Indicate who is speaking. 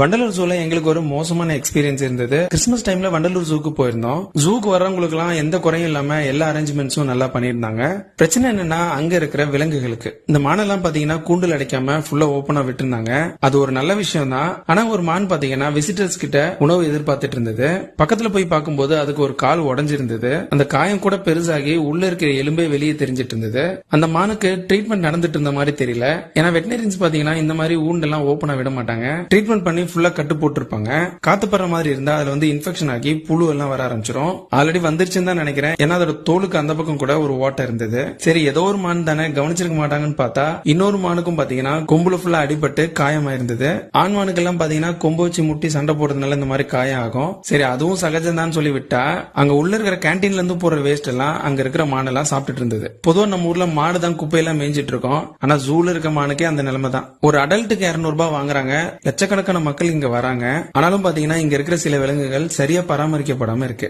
Speaker 1: வண்டலூர் ஜூல எங்களுக்கு ஒரு மோசமான எக்ஸ்பீரியன்ஸ் இருந்தது. கிறிஸ்துமஸ் டைம்ல வண்டலூர் ஜூக்கு போயிருந்தோம். ஜூக்கு வர்றவங்களுக்கு எல்லாம் எந்த குறையும் இல்லாம எல்லா அரேஞ்ச்மெண்ட்ஸும் நல்லா பண்ணிருந்தாங்க. பிரச்சனை என்னன்னா அங்க இருக்கிற விலங்குகளுக்கு இந்த மானெல்லாம் பாத்தீங்கன்னா கூண்டுல அடைக்காம ஃபுல்லா ஓபனா விட்டுருந்தாங்க. அது ஒரு நல்ல விஷயம் தான். ஆனா ஒரு மான் பாத்தீங்கன்னா விசிட்டர்ஸ் கிட்ட உணவு எதிர்பார்த்துட்டு இருந்தது. பக்கத்துல போய் பார்க்கும்போது அதுக்கு ஒரு கால் உடைஞ்சிருந்தது. அந்த காயம் கூட பெருசாகி உள்ள இருக்கிற எலும்பே வெளியே தெரிஞ்சிட்டு இருந்தது. அந்த மானுக்கு ட்ரீட்மெண்ட் நடந்துட்டு இருந்த மாதிரி தெரியல. ஏன்னா வெட்டினரின்ஸ் பாத்தீங்கன்னா இந்த மாதிரி ஊண்டெல்லாம் ஓபனா விட மாட்டாங்க. ட்ரீட்மெண்ட் பண்ணி ஃபுல்லா கட்டு போட்டுருப்பாங்க. காத்து படுற மாதிரி இருந்தா அதுல வந்து இன்ஃபெக்ஷன் ஆகி புழு எல்லாம் வர ஆரம்பிச்சிடும். ஆல்ரெடி வந்துருச்சுன்னு தான் நினைக்கிறேன். ஏன்னா அதோட தோலுக்கு அந்த பக்கம் கூட ஒரு ஓட்டை இருந்தது. சரி ஏதோ ஒரு மான் தானே கவனிச்சிருக்க மாட்டாங்கன்னு பார்த்தா இன்னொரு மானுக்கும் பாத்தீங்கன்னா கொம்புல ஃபுல்லா அடிபட்டு காயமா இருந்தது. ஆண் மானுக்கு எல்லாம் பாத்தீங்கன்னா கொம்பு வச்சு முட்டி சண்டை போடுறதுனால இந்த மாதிரி காயம் ஆகும். சரி அதுவும் சகஜம் தான் சொல்லி விட்டா அங்க உள்ள இருக்கிற கேன்டீன்ல இருந்து போற வேஸ்ட் எல்லாம் அங்க இருக்கிற மானெல்லாம் சாப்பிட்டுட்டு இருந்தது. பொதுவா நம்ம ஊர்ல மாடு தான் குப்பையெல்லாம் மேய்ஞ்சிட்டு இருக்கோம். ஆனா ஜூல இருக்க மானுக்கே அந்த நிலைமை தான். ஒரு அடல்ட்டுக்கு 200 ரூபாய் வாங்குறாங்க. லட்சக்கணக்கான மக்கள் இங்க வராங்க. ஆனாலும் பாத்தீங்கன்னா இங்க இருக்கிற சில விலங்குகள் சரியா பராமரிக்கப்படாம இருக்கு.